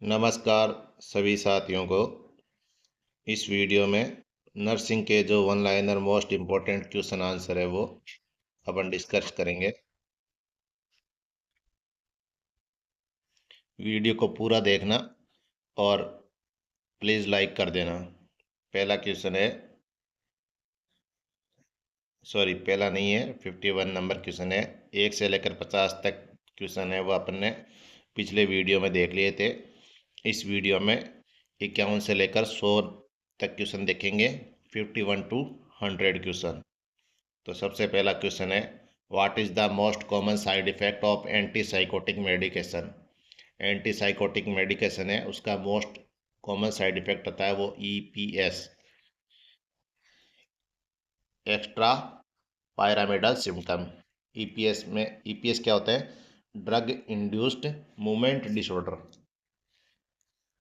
नमस्कार सभी साथियों को। इस वीडियो में नर्सिंग के जो one liner most important question answer है वो अपन डिस्कस करेंगे। वीडियो को पूरा देखना और प्लीज़ लाइक कर देना। पहला क्वेश्चन है, सॉरी पहला नहीं है, 51 नंबर क्वेश्चन है। 1 से लेकर 50 तक क्वेश्चन है वो अपन ने पिछले वीडियो में देख लिए थे। इस वीडियो में 51 से लेकर 100 तक क्वेश्चन देखेंगे, 51 टू 100 क्वेश्चन। तो सबसे पहला क्वेश्चन है, what is the most common side effect of antipsychotic medication. Antipsychotic medication है, उसका मोस्ट कॉमन साइड इफेक्ट होता है वो EPS, extra pyramidal symptom. EPS में ईपीएस क्या होता है? Drug induced movement disorder.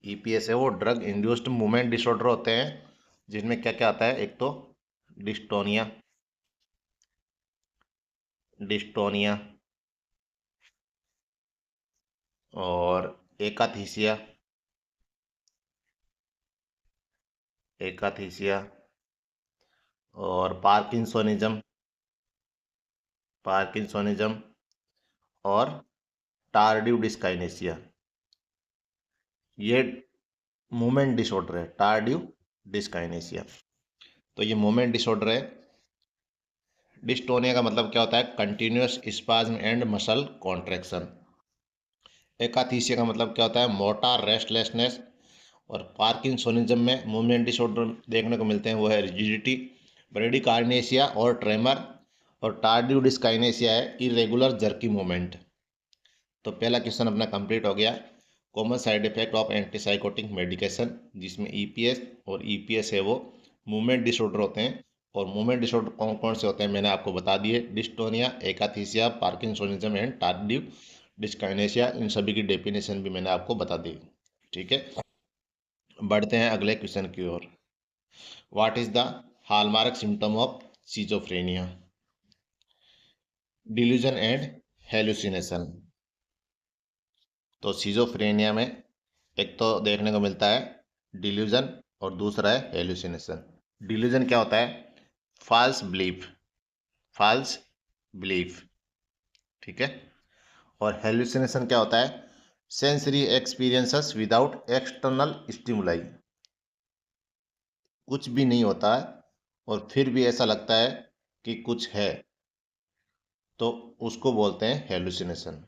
EPS है वो ड्रग इंड्यूस्ड मूवमेंट डिसऑर्डर होते हैं, जिनमें क्या क्या आता है? एक तो डिस्टोनिया, डिस्टोनिया और एकाथीसिया, एकाथीसिया और पार्किंसोनिज्म, पार्किंसोनिज्म और टार्डिव डिस्काइनेसिया। ये मूवमेंट डिसऑर्डर है, टार्डिव डिस्काइनेसिया। तो ये मूवमेंट डिसऑर्डर है। डिस्टोनिया का मतलब क्या होता है? Continuous spasm and muscle contraction. Akathisia का मतलब क्या होता है? Motor restlessness. और पार्किंसोनिज्म में मूवमेंट डिसऑर्डर देखने को मिलते हैं, वो है रिजिडिटी, ब्रेडिकार्नेसिया और ट्रेमर। और टार्डिव डिस्काइनेसिया है इरेगुलर जर्की मूवमेंट। तो पहला क्वेश्चन अपना कंप्लीट हो गया। Common side effect of antipsychotic medication, जिसमें ईपीएस और ईपीएस है वो मूवमेंट डिसऑर्डर होते हैं। और मूवमेंट डिसऑर्डर कौन कौन से होते हैं मैंने आपको बता दिए, dystonia, akathisia, parkinsonism and tardive dyskinesia. इन सभी की डेफिनेशन भी मैंने आपको बता दी। ठीक है, बढ़ते हैं अगले क्वेश्चन की ओर। What is the hallmark symptom of schizophrenia? Delusion and hallucination. तो सिजोफ्रेनिया में एक तो देखने को मिलता है डिल्यूजन और दूसरा है हेलुसिनेशन। डिल्यूजन क्या होता है? False belief, false belief. ठीक है। और हेलुसिनेशन क्या होता है? Sensory experiences without external stimuli. कुछ भी नहीं होता है और फिर भी ऐसा लगता है कि कुछ है, तो उसको बोलते हैं हेलुसिनेशन।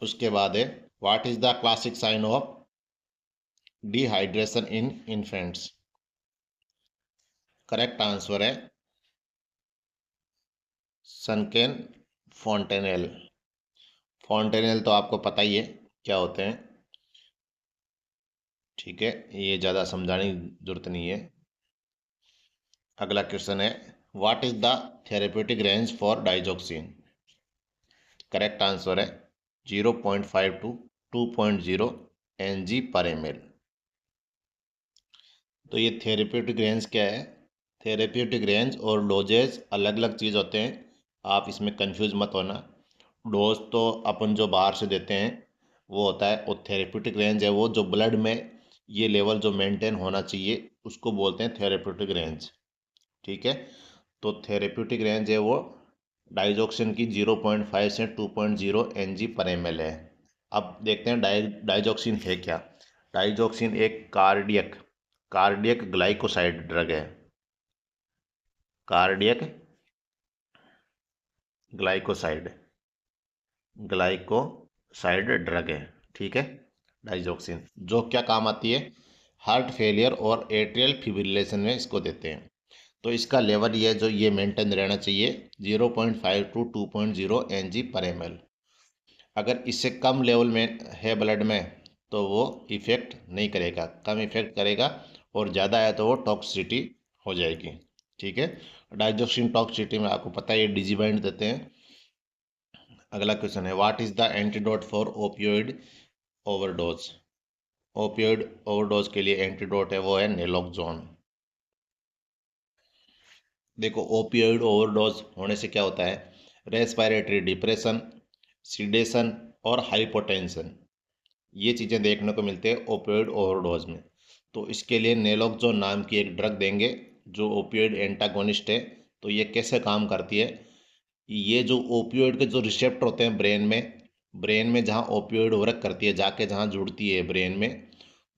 उसके बाद है, what is the classic sign of dehydration in infants? Correct answer है सनकेन फॉन्टेनेल। फॉन्टेनेल तो आपको पता ही है क्या होते हैं। ठीक है, ये ज़्यादा समझाने की जरूरत नहीं है। अगला क्वेश्चन है, what is the therapeutic range for digoxin? Correct answer है 0.5 टू 2.0 NG पर ml। तो ये थेरेप्यूटिक रेंज क्या है? थेरेप्यूटिक रेंज और डोजेज अलग अलग चीज़ होते हैं, आप इसमें कंफ्यूज मत होना। डोज तो अपन जो बाहर से देते हैं वो होता है, और थेरेप्यूटिक रेंज है वो जो ब्लड में ये लेवल जो मेंटेन होना चाहिए उसको बोलते हैं थेरेप्यूटिक रेंज। ठीक है। तो थेरेप्यूटिक रेंज है वो डाइजॉक्सिन की 0.5 से 2.0 NG पर ml है। अब देखते हैं डाइजॉक्सिन है क्या। डाइजॉक्सिन एक कार्डियक कार्डियक ग्लाइकोसाइड ड्रग है। कार्डियक ग्लाइकोसाइड, ग्लाइकोसाइड ड्रग है। ठीक है। डाइजॉक्सिन जो क्या काम आती है? हार्ट फेलियर और एट्रियल फिब्रिलेशन में इसको देते हैं। तो इसका लेवल ये जो ये मेंटेन रहना चाहिए 0.5 टू 2.0 NG पर ml। अगर इससे कम लेवल में है ब्लड में तो वो इफ़ेक्ट नहीं करेगा, कम इफ़ेक्ट करेगा। और ज़्यादा है तो वो टॉक्सिसिटी हो जाएगी। ठीक है। डाइजॉक्सिन टॉक्सिसिटी में आपको पता है ये डिजिबाइंड देते हैं। अगला क्वेश्चन है, what is the antidote for opioid overdose? Opioid overdose के लिए एंटीडोट है वो है नेलोक्सोन। देखो, ओपियोइड ओवरडोज होने से क्या होता है? रेस्पिरेटरी डिप्रेशन, सीडेशन और हाइपोटेंशन, ये चीज़ें देखने को मिलते हैं ओपियोइड ओवरडोज में। तो इसके लिए नेलोक्सोन नाम की एक ड्रग देंगे जो ओपियोइड एंटागोनिस्ट है। तो ये कैसे काम करती है, ये जो ओपियोइड के जो रिसेप्टर होते हैं ब्रेन में जहाँ ओपियोइड वर्क करती है, जाके जहाँ जुड़ती है ब्रेन में,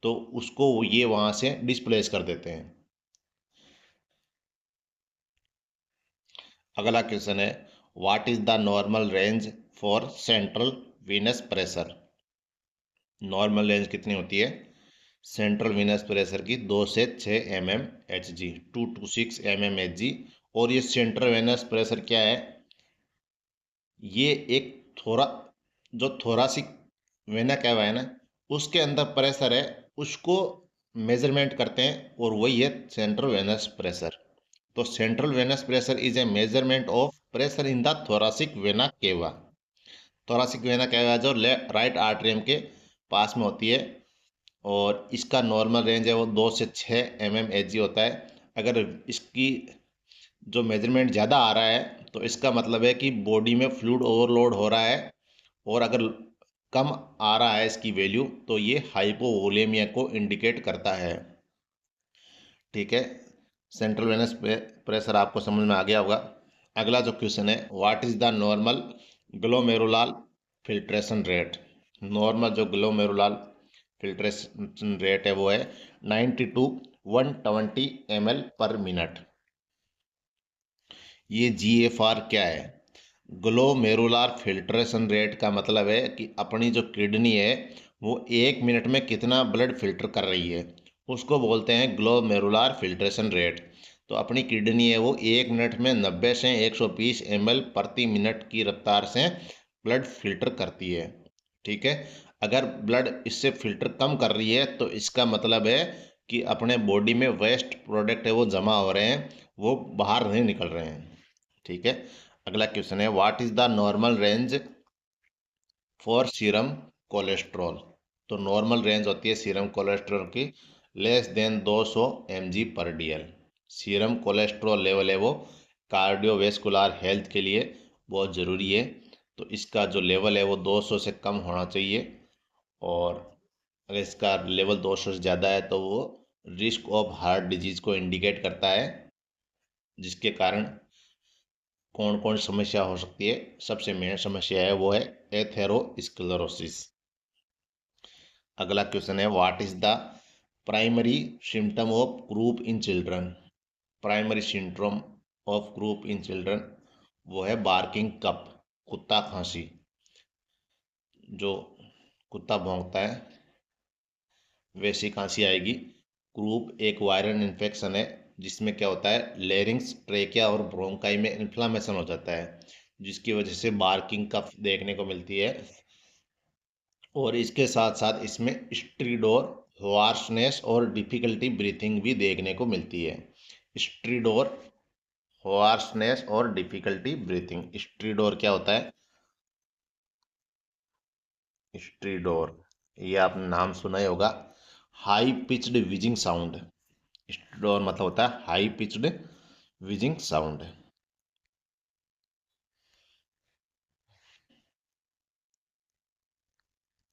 तो उसको ये वहाँ से डिस्प्लेस कर देते हैं। अगला क्वेश्चन है, what is the normal range for central Venus pressure. Normal range कितनी होती है सेंट्रल वीनस प्रेशर की? 2 से 6 mm Hg, 2 to 6 mm Hg। और ये सेंट्रल वीनस प्रेशर क्या है, ये एक थोड़ा जो थोरासिक वेना क्या हुआ है ना, उसके अंदर प्रेशर है, उसको मेजरमेंट करते हैं, और वही है सेंट्रल वेनस प्रेशर। तो central venous pressure is a measurement of pressure in the thoracic vena cava. Thoracic vena cava जो राइट आर्टरियम के पास में होती है, और इसका नॉर्मल रेंज है वो 2 से 6 mm Hg होता है। अगर इसकी जो मेजरमेंट ज़्यादा आ रहा है तो इसका मतलब है कि बॉडी में फ्लूइड ओवरलोड हो रहा है, और अगर कम आ रहा है इसकी वैल्यू तो ये हाइपोवोलेमिया को इंडिकेट करता है। ठीक है, सेंट्रल वेनस प्रेशर आपको समझ में आ गया होगा। अगला जो क्वेश्चन है, what is the normal glomerular filtration rate. Normal जो ग्लोमेरुलार फिल्ट्रेशन रेट है वो है 90 to 120 ml पर मिनट। ये GFR क्या है? ग्लोमेरुलार फिल्ट्रेशन रेट का मतलब है कि अपनी जो किडनी है वो 1 मिनट में कितना ब्लड फिल्टर कर रही है, उसको बोलते हैं ग्लोमेरुलार फिल्ट्रेशन रेट। तो अपनी किडनी है वो 1 मिनट में 90 से 120 ml प्रति मिनट की रफ्तार से ब्लड फिल्टर करती है। ठीक है, अगर ब्लड इससे फिल्टर कम कर रही है तो इसका मतलब है कि अपने बॉडी में वेस्ट प्रोडक्ट है वो जमा हो रहे हैं, वो बाहर नहीं निकल रहे हैं। ठीक है, अगला क्वेश्चन है, what is the normal range for serum cholesterol. तो नॉर्मल रेंज होती है सीरम कोलेस्ट्रॉल की लेस देन 200 mg पर DL। सीरम कोलेस्ट्रॉल लेवल है वो कार्डियोवेस्कुलर हेल्थ के लिए बहुत ज़रूरी है, तो इसका जो लेवल है वो 200 से कम होना चाहिए, और अगर इसका लेवल 200 से ज़्यादा है तो वो रिस्क ऑफ हार्ट डिजीज़ को इंडिकेट करता है, जिसके कारण कौन कौन समस्या हो सकती है। सबसे मेन समस्या है वो है एथेरोस्क्लेरोसिस। अगला क्वेश्चन है, what is the primary symptom of croup in children. Primary symptom of croup in children वो है बार्किंग कप, कुत्ता खांसी। जो कुत्ता भौंकता है वैसी खांसी आएगी। क्रूप एक वायरल इन्फेक्शन है जिसमें क्या होता है, लेरिंग्स, ट्रेकिया और ब्रोंकाई में इन्फ्लामेशन हो जाता है, जिसकी वजह से बार्किंग कफ देखने को मिलती है। और इसके साथ साथ इसमें स्ट्रीडोर, होआर्सनेस और डिफिकल्टी ब्रीथिंग भी देखने को मिलती है। स्ट्रीडोर, होआर्सनेस और डिफिकल्टी ब्रीथिंग। स्ट्रीडोर क्या होता है? स्ट्रीडोर, ये आपने नाम सुना ही होगा, high pitched wheezing sound. Stridor मतलब होता है हाई पिच्ड विजिंग साउंड।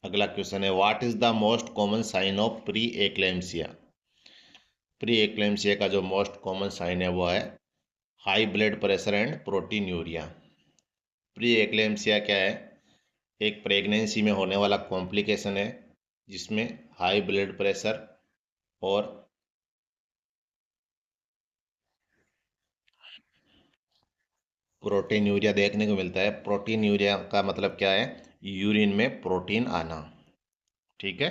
अगला क्वेश्चन है, what is the most common sign of preeclampsia. Preeclampsia का जो मोस्ट कॉमन साइन है वो है high blood pressure and proteinuria. Preeclampsia क्या है? एक प्रेगनेंसी में होने वाला कॉम्प्लिकेशन है जिसमें हाई ब्लड प्रेशर और प्रोटीन यूरिया देखने को मिलता है। प्रोटीन यूरिया का मतलब क्या है? यूरिन में प्रोटीन आना। ठीक है,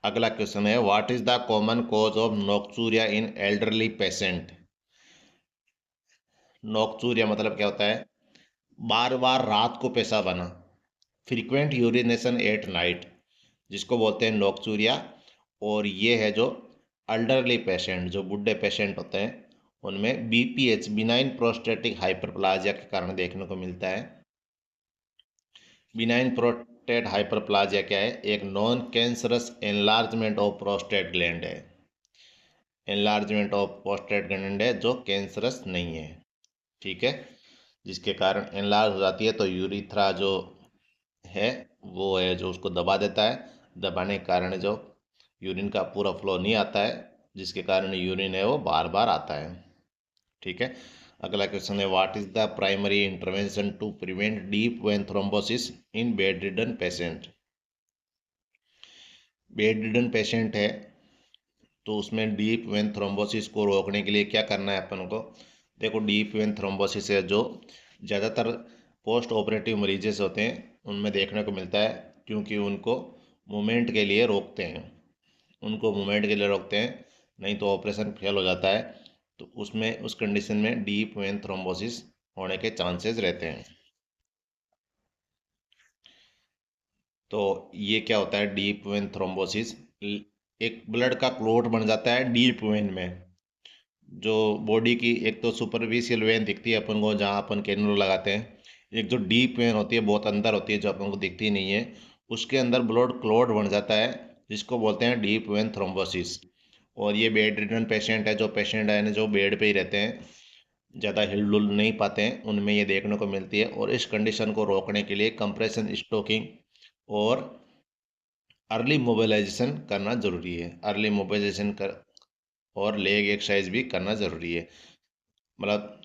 अगला क्वेश्चन है, what is the common cause of nocturia in elderly patient. Nocturia मतलब क्या होता है? बार बार रात को पेशाब आना, फ्रीक्वेंट यूरिनेशन एट नाइट, जिसको बोलते हैं नोक्चूरिया। और ये है जो अल्डरली पेशेंट, जो बुढ़े पेशेंट होते हैं, उनमें BPH, बिनाइन प्रोस्टेटिक हाइपरप्लाजिया के कारण देखने को मिलता है। बिनाइन प्रोस्टेट हाइपरप्लाजिया क्या है? एक non cancerous enlargement of prostate gland है। एनलार्जमेंट ऑफ प्रोस्टेट ग्लैंड है जो कैंसरस नहीं है। ठीक है, जिसके कारण एनलार्ज हो जाती है तो यूरिथ्रा जो है वो है जो उसको दबा देता है। दबाने के कारण जो यूरिन का पूरा फ्लो नहीं आता है, जिसके कारण यूरिन है वो बार बार आता है। ठीक है। अगला क्वेश्चन है, what is the primary intervention to prevent deep vein thrombosis in bedridden patient. Bedridden patient है तो उसमें डीप वेन थ्रोम्बोसिस को रोकने के लिए क्या करना है अपन को। देखो, डीप वेन थ्रोम्बोसिस है जो ज़्यादातर पोस्ट ऑपरेटिव मरीजेस होते हैं उनमें देखने को मिलता है, क्योंकि उनको मूवमेंट के लिए रोकते हैं। उनको मूवमेंट के लिए रोकते हैं, नहीं तो ऑपरेशन फेल हो जाता है। तो उसमें उस कंडीशन में डीप वेन थ्रोम्बोसिस होने के चांसेस रहते हैं। तो ये क्या होता है डीप वेन थ्रोम्बोसिस। एक ब्लड का क्लॉट बन जाता है डीप वेन में। जो बॉडी की एक तो सुपरफिशियल वेन दिखती है अपन को, जहाँ अपन कैनुला लगाते हैं। एक जो डीप वेन होती है बहुत अंदर होती है, जो अपन को दिखती नहीं है, उसके अंदर ब्लड क्लॉट बन जाता है, जिसको बोलते हैं डीप वेन थ्रोम्बोसिस। और ये बेड रिडन पेशेंट है, जो पेशेंट है ना जो बेड पे ही रहते हैं, ज़्यादा हिल डुल नहीं पाते हैं, उनमें ये देखने को मिलती है। और इस कंडीशन को रोकने के लिए कंप्रेशन स्टोकिंग और अर्ली मोबिलाइजेशन करना ज़रूरी है। अर्ली मोबिलाइजेशन कर और लेग एक्सरसाइज भी करना ज़रूरी है। मतलब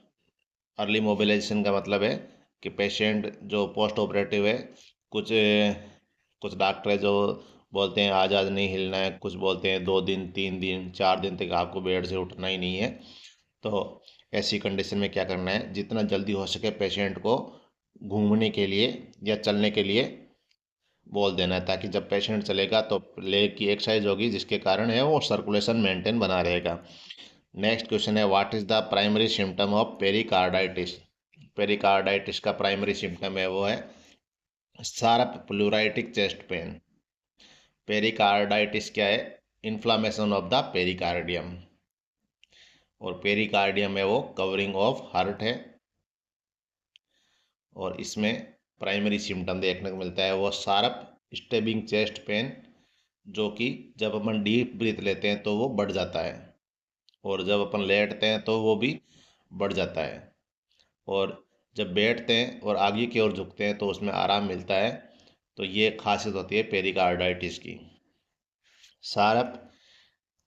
अर्ली मोबिलाइजेशन का मतलब है कि पेशेंट जो पोस्ट ऑपरेटिव है, कुछ कुछ डॉक्टर है जो बोलते हैं आज आज नहीं हिलना है, कुछ बोलते हैं 2 दिन 3 दिन 4 दिन तक आपको बेड से उठना ही नहीं है। तो ऐसी कंडीशन में क्या करना है, जितना जल्दी हो सके पेशेंट को घूमने के लिए या चलने के लिए बोल देना है, ताकि जब पेशेंट चलेगा तो लेग की एक्सरसाइज होगी, जिसके कारण है वो सर्कुलेशन मेंटेन बना रहेगा। नेक्स्ट क्वेश्चन है, what is the primary symptom of pericarditis. Pericarditis का प्राइमरी सिम्टम है वो है शार्प प्लूराइटिक चेस्ट पेन। पेरिकार्डाइटिस क्या है, इन्फ्लामेशन ऑफ द पेरिकार्डियम। और पेरिकार्डियम है वो कवरिंग ऑफ हार्ट है। और इसमें प्राइमरी सिम्टम देखने को मिलता है वो शार्प स्टेबिंग चेस्ट पेन, जो कि जब अपन डीप ब्रीथ लेते हैं तो वो बढ़ जाता है, और जब अपन लेटते हैं तो वो भी बढ़ जाता है। और जब बैठते हैं और आगे की ओर झुकते हैं तो उसमें आराम मिलता है। तो ये खासियत होती है पेरिकार्डाइटिस की। शार्प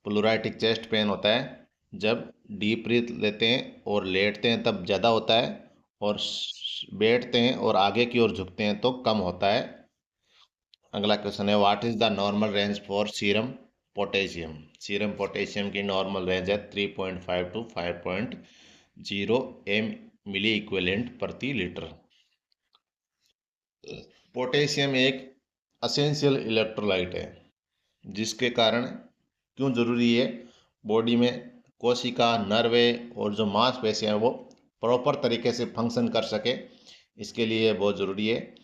प्लूराइटिक चेस्ट पेन होता है जब डीप ब्रीथ लेते हैं और लेटते हैं तब ज़्यादा होता है, और बैठते हैं और आगे की ओर झुकते हैं तो कम होता है। अगला क्वेश्चन है, what is the normal range for serum potassium. Serum potassium की नॉर्मल रेंज है 3.5 टू 5.0 एम मिली इक्विवेलेंट प्रति लीटर। पोटेशियम एक असेंशियल इलेक्ट्रोलाइट है, जिसके कारण क्यों ज़रूरी है, बॉडी में कोशिका नर्वे और जो मांसपेशियां हैं वो प्रॉपर तरीके से फंक्शन कर सके, इसके लिए ये बहुत ज़रूरी है।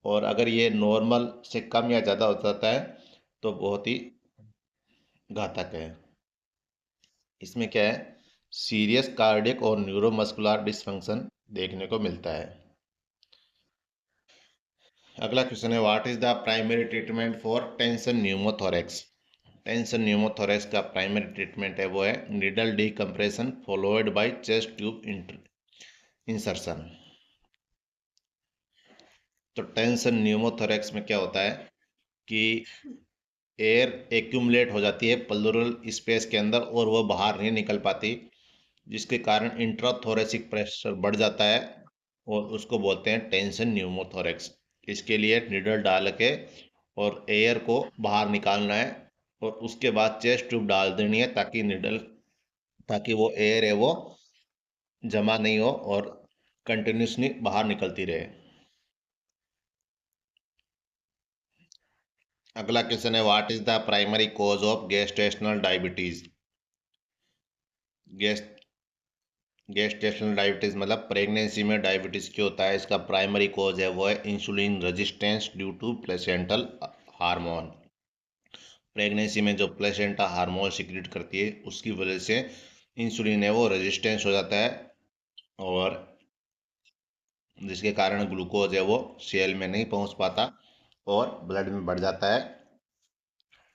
और अगर ये नॉर्मल से कम या ज़्यादा हो जाता है तो बहुत ही घातक है। इसमें क्या है, सीरियस कार्डियक और न्यूरोमस्कुलर डिसफंक्शन देखने को मिलता है। अगला क्वेश्चन है, what is the primary treatment for tension pneumothorax. Tension pneumothorax का प्राइमरी ट्रीटमेंट है वो है needle decompression followed by chest tube insertion. तो टेंशन न्यूमोथोरेक्स में क्या होता है कि एयर एक्यूमुलेट हो जाती है प्लूरल स्पेस के अंदर और वो बाहर नहीं निकल पाती, जिसके कारण इंट्राथोरेसिक प्रेशर बढ़ जाता है, और उसको बोलते हैं टेंशन न्यूमोथोरेक्स। इसके लिए निडल डाल के और एयर को बाहर निकालना है, और उसके बाद चेस्ट ट्यूब डाल देनी है, ताकि वो एयर है वो जमा नहीं हो और कंटिन्यूसली बाहर निकलती रहे। अगला क्वेश्चन है, what is the primary cause of gestational diabetes. Gest gestational diabetes मतलब प्रेगनेंसी में डायबिटीज क्यों होता है, इसका प्राइमरी कॉज है वो है insulin resistance due to placental hormone. Pregnancy में जो प्लेसेंटा हार्मोन सिक्रीट करती है उसकी वजह से इंसुलिन है वो रेजिस्टेंस हो जाता है, और जिसके कारण ग्लूकोज है वो सेल में नहीं पहुंच पाता और ब्लड में बढ़ जाता है।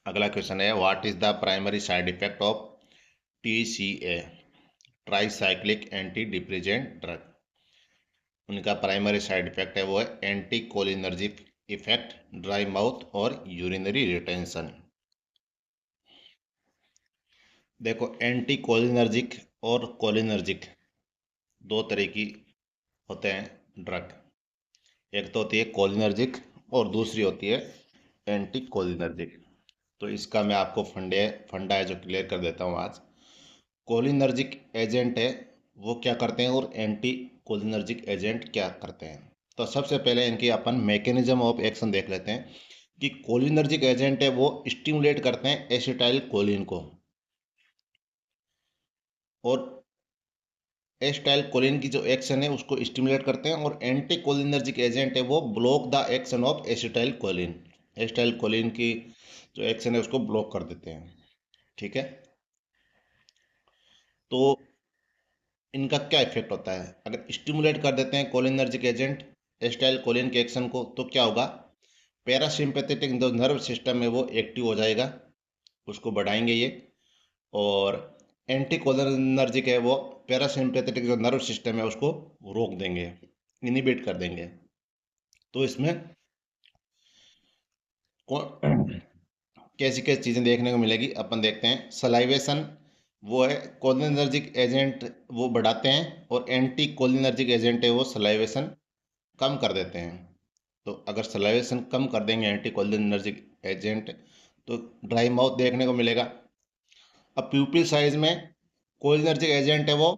अगला क्वेश्चन है, what is the primary side effect of TCA, tricyclic anti depressant drug. उनका प्राइमरी साइड इफेक्ट है वो है anti cholinergic effect, dry mouth और यूरिनरी रिटेंशन। देखो, एंटी कोलिनर्जिक और कोलिनर्जिक दो तरह की होते हैं ड्रग। एक तो होती है कोलिनर्जिक और दूसरी होती है एंटी कोलिनर्जिक। तो इसका मैं आपको फंडा है जो क्लियर कर देता हूँ आज। कोलिनर्जिक एजेंट है वो क्या करते हैं और एंटी कोलिनर्जिक एजेंट क्या करते हैं। तो सबसे पहले इनकी अपन मैकेनिज्म ऑफ एक्शन देख लेते हैं कि कोलिनर्जिक एजेंट है वो स्टिमुलेट करते हैं एसिटाइल कोलिन को, और एसिटाइल कोलिन की जो एक्शन है उसको स्टिमुलेट करते हैं, और एंटी कोलिनर्जिक एजेंट है वो block the action of acetyl choline. Acetyl choline की जो एक्शन है उसको ब्लॉक कर देते हैं। ठीक है। तो इनका क्या इफेक्ट होता है, अगर स्टिमुलेट कर देते हैं कोलिनर्जिक एजेंट एसिटाइल कोलिन के एक्शन को तो क्या होगा, पैरासिम्पैथेटिक जो नर्व सिस्टम है वो एक्टिव हो जाएगा, उसको बढ़ाएंगे ये। और एंटी कोलिनर्जिक है वो पैरासिम्पैथेटिक जो नर्व सिस्टम है उसको रोक देंगे, इनिबिट कर देंगे। तो इसमें कैसी कैसी चीज़ें देखने को मिलेगी अपन देखते हैं। सलाइवेशन वो है कोलिनर्जिक एजेंट वो बढ़ाते हैं, और एंटी कोलिनर्जिक एजेंट है वो सलाइवेशन कम कर देते हैं। तो अगर सलाइवेशन कम कर देंगे एंटी कोलिनर्जिक एजेंट तो ड्राई माउथ देखने को मिलेगा। अब प्यूपिल साइज में कोलिनर्जिक एजेंट है वो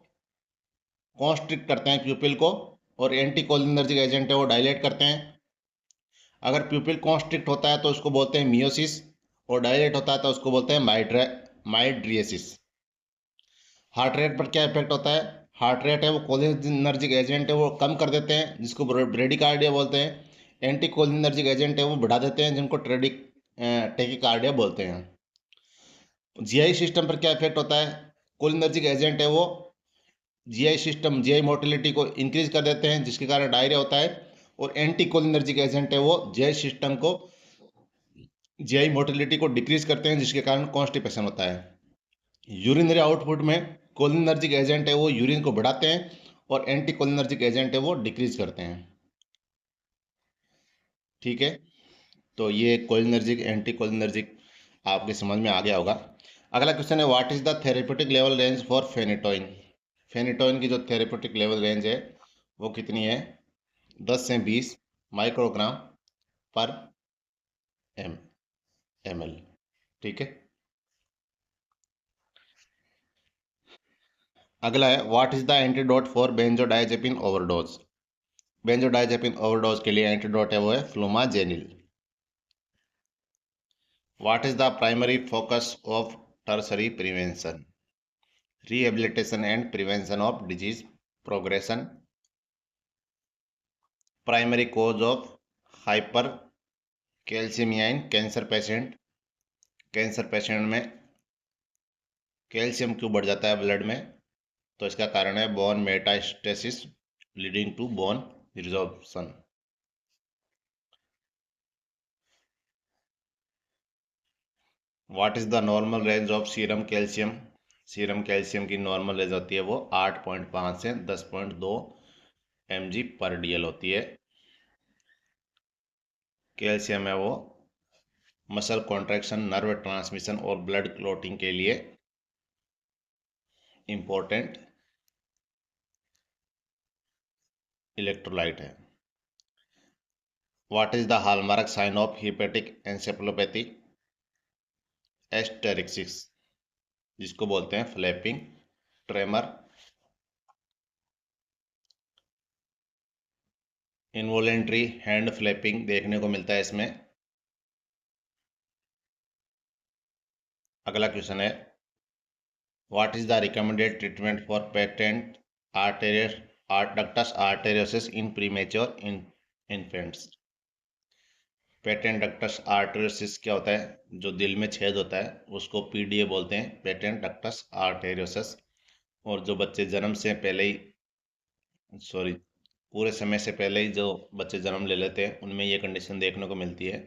कॉन्स्ट्रिक्ट करते हैं प्यूपिल को, और एंटी कोलिनर्जिक एजेंट है वो डायलेट करते हैं। अगर प्यूपिल कॉन्स्ट्रिक्ट होता है तो उसको बोलते हैं मियोसिस, और डायलेट होता है तो उसको बोलते हैं माइड्रिएसिस। हार्ट रेट पर क्या इफेक्ट होता है, हार्ट रेट है वो कोलिनर्जिक एजेंट है वो कम कर देते हैं जिसको ब्रेडिकार्डिया बोलते हैं। एंटी कोलिनर्जिक एजेंट है वो बढ़ा देते हैं जिनको टेकिकार्डिया बोलते हैं। जीआई सिस्टम पर क्या इफेक्ट होता है, कोलिनर्जिक एजेंट है वो जीआई सिस्टम जीआई मोटिलिटी को इंक्रीज कर देते हैं जिसके कारण डायरिया होता है, और एंटी कोलिनर्जिक एजेंट है वो जीआई सिस्टम को जीआई मोटिलिटी को डिक्रीज करते हैं जिसके कारण कॉन्स्टिपेशन होता है। यूरिनरी आउटपुट में कोलिनर्जिक एजेंट है वो यूरिन को बढ़ाते हैं, और एंटी कोलिनर्जिक एजेंट है वो डिक्रीज करते हैं। ठीक है। तो ये कोलिनर्जिक एंटी कोलिनर्जिक आपके समझ में आ गया होगा। अगला क्वेश्चन है what is the therapeutic level range for phenytoin. Phenytoin की जो थेरेप्यूटिक लेवल रेंज है वो कितनी है, 10 से 20 माइक्रोग्राम पर एम एल। ठीक है। अगला है what is the antidote for benzodiazepine overdose. Benzodiazepine overdose के लिए एंटीडोट है वो है flumazenil. What is the primary focus of tertiary prevention, rehabilitation and prevention of disease progression, primary cause of hyper calcaemia in cancer patient में calcium क्यों बढ़ जाता है ब्लड में, तो इसका कारण है bone metastasis leading to bone resorption. What is the normal range of serum calcium. Serum calcium की नॉर्मल रेंज होती है वो 8.5 से 10.2 mg पर DL होती है। कैल्शियम है वो मसल कॉन्ट्रैक्शन, नर्व ट्रांसमिशन और ब्लड क्लॉटिंग के लिए इंपॉर्टेंट इलेक्ट्रोलाइट है। What is the hallmark sign of hepatic encephalopathy, asterixis, जिसको बोलते हैं flapping tremor, involuntary hand flapping देखने को मिलता है इसमें। अगला क्वेश्चन है what is the recommended treatment for patent arteriosus ductus arteriosus in premature infants. Patent ductus arteriosus क्या होता है, जो दिल में छेद होता है उसको PDA बोलते हैं, पेटेंट डक्टस आर्टेरियोसिस। और जो बच्चे जन्म से पहले ही सॉरी पूरे समय से पहले ही जो बच्चे जन्म ले लेते हैं उनमें ये कंडीशन देखने को मिलती है,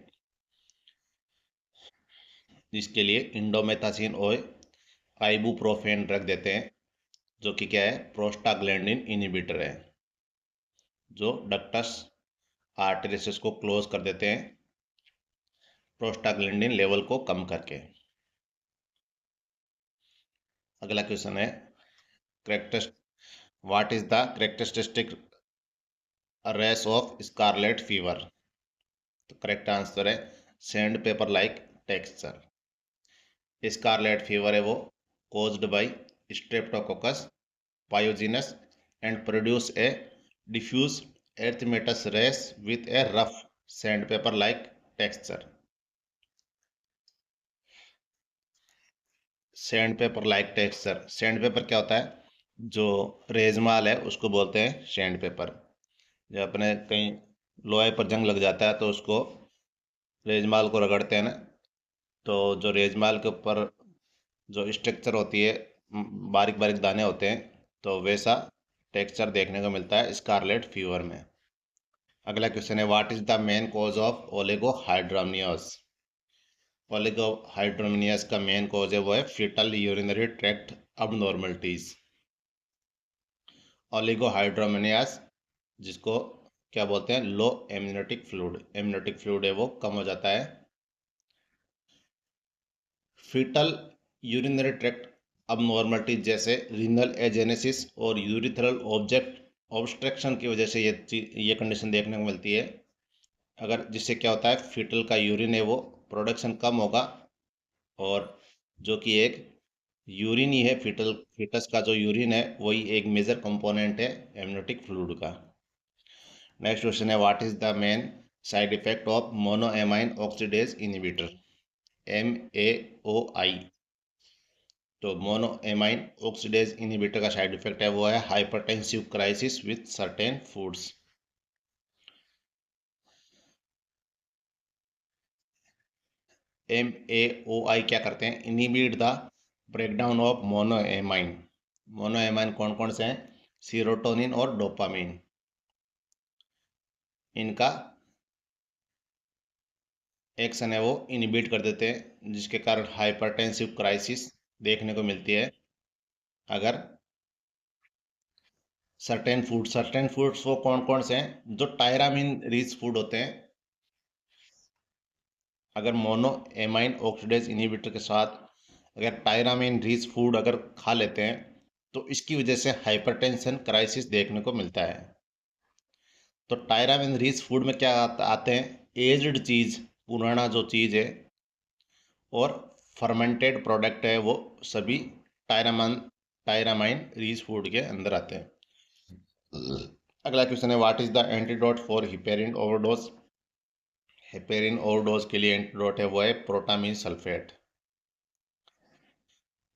जिसके लिए इंडोमेथासिन और आइबुप्रोफेन ड्रग देते हैं, जो कि क्या है, प्रोस्टाग्लैंडिन इनहिबिटर है, जो डक्टस आर्टरीज को क्लोज कर देते हैं प्रोस्टाग्लैंडिन लेवल को कम करके। अगला क्वेश्चन है characteristic what is the characteristic rash of scarlet fever. तो करेक्ट आंसर है sandpaper like texture. Scarlet fever है वो caused by streptococcus pyogenes and produce a diffuse erythematous rash with a rough sandpaper like texture। Sandpaper like texture, sandpaper क्या होता है? जो रेजमाल है उसको बोलते हैं सैंडपेपर। जब अपने कहीं लोहे पर जंग लग जाता है तो उसको रेजमाल को रगड़ते हैं ना, तो जो रेजमाल के ऊपर जो स्ट्रक्चर होती है, बारीक बारीक दाने होते हैं, तो वैसा टेक्सचर देखने को मिलता है स्कारलेट फीवर में। अगला क्वेश्चन है what is the main cause of oligohydramnios. Oligohydramnios का मेन कॉज है वो है fetal urinary tract abnormalities. Oligohydramnios जिसको क्या बोलते हैं? Low amniotic fluid, amniotic fluid है वो कम हो जाता है। फीटल यूरिनरी ट्रैक्ट अबनॉर्मलिटी जैसे रीनल एजेनेसिस और यूरिथ्रल ऑब्जेक्ट ऑब्स्ट्रक्शन की वजह से ये कंडीशन देखने को मिलती है। अगर जिससे क्या होता है, फीटल का यूरिन है वो प्रोडक्शन कम होगा, और जो कि एक यूरिन ही है, फीटस का जो यूरिन है वही एक मेजर कंपोनेंट है एमनियोटिक फ्लूइड का। नेक्स्ट क्वेश्चन है what is the main side effect of monoamine oxidase inhibitor, MAOI। तो मोनोएमाइन ऑक्सीडेज इनहिबिटर का साइड इफेक्ट है वो है hypertensive crisis with certain foods. MAOI क्या करते हैं? Inhibit the breakdown of monoamine. Monoamine कौन कौन से हैं? सीरोटोनिन और डोपामिन। इनका एक्शन है वो इनहिबिट कर देते हैं, जिसके कारण हाइपरटेंसिव क्राइसिस देखने को मिलती है। अगर सर्टेन फूड्स वो कौन कौन से हैं? जो टायरामिन रिच फूड होते हैं। अगर मोनो एमाइन ऑक्सीडेज इनहिबिटर के साथ अगर टायरामिन रिच फूड अगर खा लेते हैं तो इसकी वजह से हाइपरटेंशन क्राइसिस देखने को मिलता है। तो टायरामिन रिच फूड में क्या आते हैं? एज्ड चीज़, पुराना जो चीज़ है, और फर्मेंटेड प्रोडक्ट है, वो सभी टायरामाइन रिच फूड के अंदर आते हैं। अगला क्वेश्चन है what is the antidote for heparin overdose. Heparin overdose के लिए एंटीडोट है वो है प्रोटामिन सल्फेट।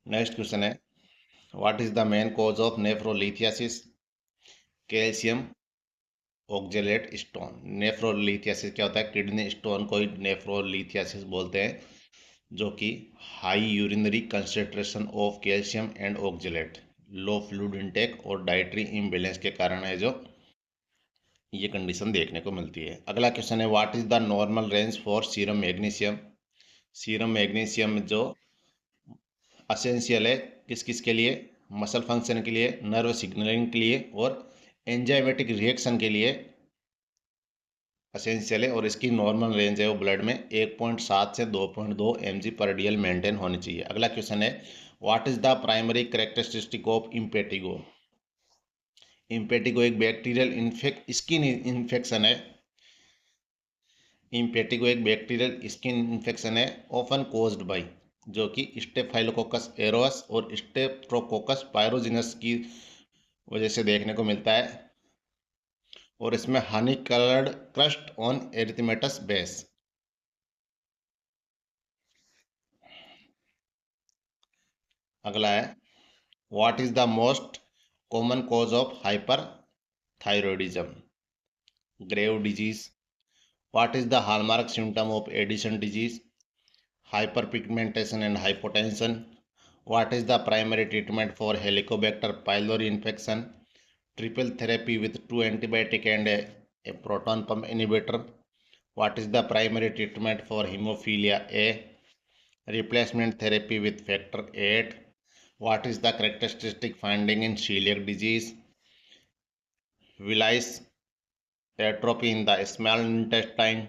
नेक्स्ट क्वेश्चन है what is the main cause of nephrolithiasis, calcium oxalate stone. Nephrolithiasis क्या होता है? किडनी स्टोन को ही नेफ्रोलिथियासिस बोलते हैं, जो कि high urinary concentration of calcium and oxalate, low fluid intake और डाइटरी इम्बैलेंस के कारण है जो ये कंडीशन देखने को मिलती है। अगला क्वेश्चन है what is the normal range for serum magnesium. Serum magnesium जो असेंशियल है किस किस के लिए? मसल फंक्शन के लिए, नर्व सिग्नलिंग के लिए और एंजाइमेटिक रिएक्शन के लिए असेंशियल है, और इसकी नॉर्मल रेंज है वो ब्लड में 1.7 से 2.2 mg पर डीएल मेंटेन होनी चाहिए। अगला क्वेश्चन है what is the primary characteristic of impetigo. Impetigo एक बैक्टीरियल स्किन इन्फेक्शन है। इम्पेटिगो एक बैक्टीरियल स्किन इन्फेक्शन है ऑफन कोज्ड बाई, जो कि स्टेफाइलोकोकस एरोस और स्टेप्टोकोकस पायरोजिनस की वजह से देखने को मिलता है, और इसमें honey coloured crust on erythematous base. अगला है what is the most common cause of hyperthyroidism, grave disease. What is the hallmark symptom of Addison disease, hyperpigmentation and hypotension। What is the primary treatment for Helicobacter pylori infection, triple therapy with 2 antibiotic and a proton pump inhibitor। What is the primary treatment for hemophilia A, replacement therapy with factor 8। What is the characteristic finding in celiac disease, Willis atrophy in the small intestine.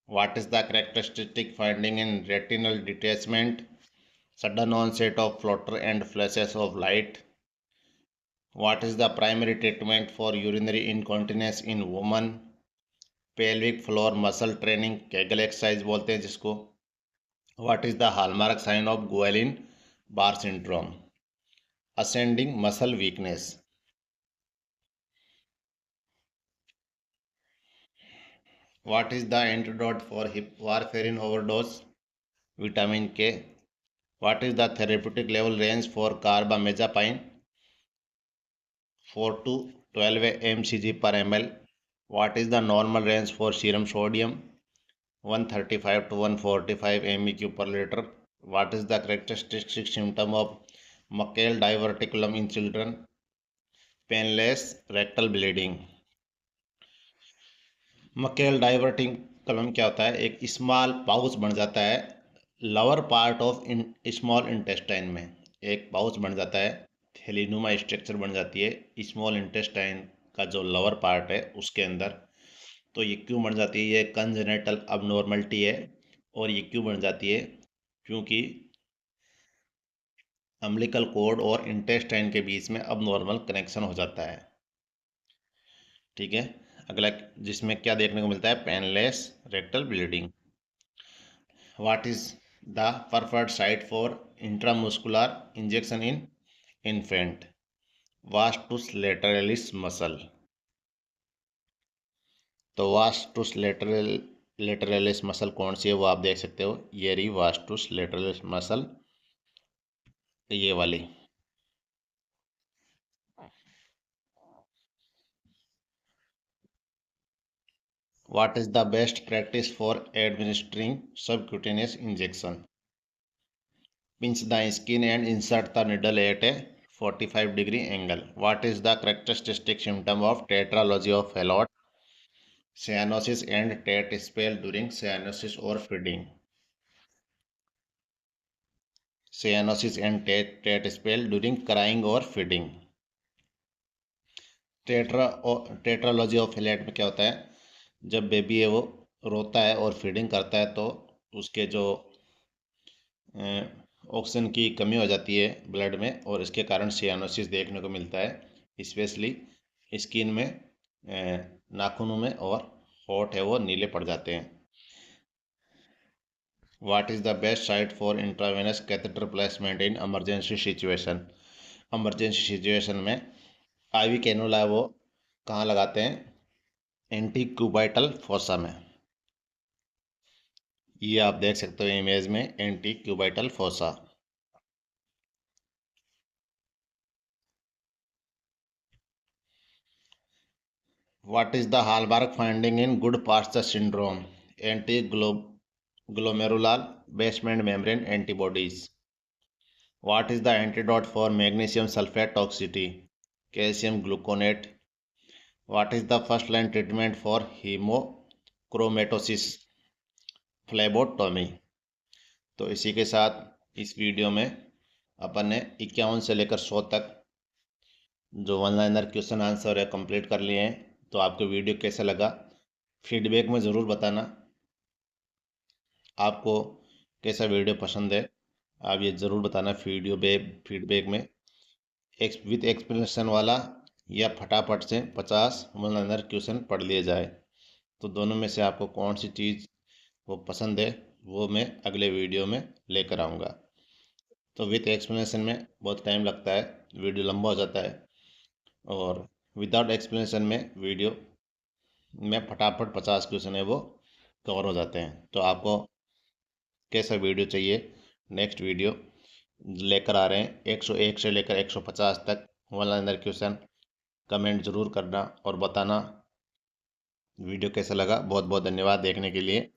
What is the characteristic finding in retinal detachment? Sudden onset of flutter and flashes of light. What is the primary treatment for urinary incontinence in women? Pelvic floor muscle training, Kegel exercise बोलते हैं जिसको. What is the hallmark sign of Guillain-Barré syndrome? Ascending muscle weakness. What is the antidote for warfarin overdose? Vitamin K. What is the therapeutic level range for carbamazepine? 4 to 12 mcg per ml. What is the normal range for serum sodium? 135 to 145 MEq per liter. What is the characteristic symptom of Meckel diverticulum in children? Painless rectal bleeding. Meckel diverticulum क्या होता है? एक small pouch बन जाता है lower part of small intestine में. एक pouch बन जाता है, थैलीनुमा स्ट्रक्चर बन जाती है स्मॉल इंटेस्टाइन का जो लोअर पार्ट है उसके अंदर. तो ये क्यों बन जाती है? ये कंजेनिटल अबनॉर्मलिटी है. और ये क्यों बन जाती है? क्योंकि अम्बिलिकल कॉर्ड और इंटेस्टाइन के बीच में अबनॉर्मल कनेक्शन हो जाता है. ठीक है. अगला जिसमें क्या देखने को मिलता है? Painless rectal bleeding. What is the preferred site for intramuscular injection in infant? Vastus lateralis muscle. तो वास्टुस लैटरलिस मसल कौन सी है वो आप देख सकते हो. ये रही वास्टुस लैटरलिस मसल, ये वाली. What is the best practice for administering subcutaneous injection? Pinch the skin and insert the needle at a 45-degree angle. What is the characteristic symptom of tetralogy of Fallot? Cyanosis and tet spell during cyanosis or feeding. Cyanosis and tet spell during crying or feeding. Tetralogy of Fallot में क्या होता है? जब baby है वो रोता है और फीडिंग करता है तो उसके जो ऑक्सीजन की कमी हो जाती है ब्लड में और इसके कारण सियानोसिस देखने को मिलता है. स्पेशली स्किन में, नाखूनों में, और होठ है वो नीले पड़ जाते हैं. What is the best site for intravenous catheter placement in emergency situation? Emergency situation में आईवी कैनुला है वो कहाँ लगाते हैं? एंटीक्यूबाइटल फोसा में. ये आप देख सकते हो इमेज में, antecubital fossa. What is the hallmark finding in Goodpasture syndrome? Antiglomerular basement membrane antibodies. What is the antidote for magnesium sulphate toxicity? Calcium gluconate. What is the first line treatment for haemochromatosis? Phlebotomy. तो इसी के साथ इस video में अपन ने 51 से लेकर 100 तक जो वन लाइनर क्वेश्चन आंसर है कंप्लीट कर लिए हैं. तो आपको वीडियो कैसा लगा फीडबैक में ज़रूर बताना. आपको कैसा वीडियो पसंद है आप ये ज़रूर बताना फीडबैक में. विथ एक्सप्लेनेशन वाला या फटाफट से 50 वन लाइनर क्वेश्चन पढ़ लिए जाए. तो दोनों में से आपको कौन सी चीज़ वो पसंद है वो मैं अगले वीडियो में लेकर आऊँगा. तो विथ एक्सप्लेनेशन में बहुत टाइम लगता है, वीडियो लंबा हो जाता है, और विदाउट एक्सप्लेनेशन में वीडियो में फटाफट 50 क्वेश्चन है वो कवर हो जाते हैं. तो आपको कैसा वीडियो चाहिए? नेक्स्ट वीडियो लेकर आ रहे हैं 101 से लेकर 150 तक वन लाइनर क्वेश्चन. कमेंट ज़रूर करना और बताना वीडियो कैसा लगा. बहुत बहुत धन्यवाद देखने के लिए.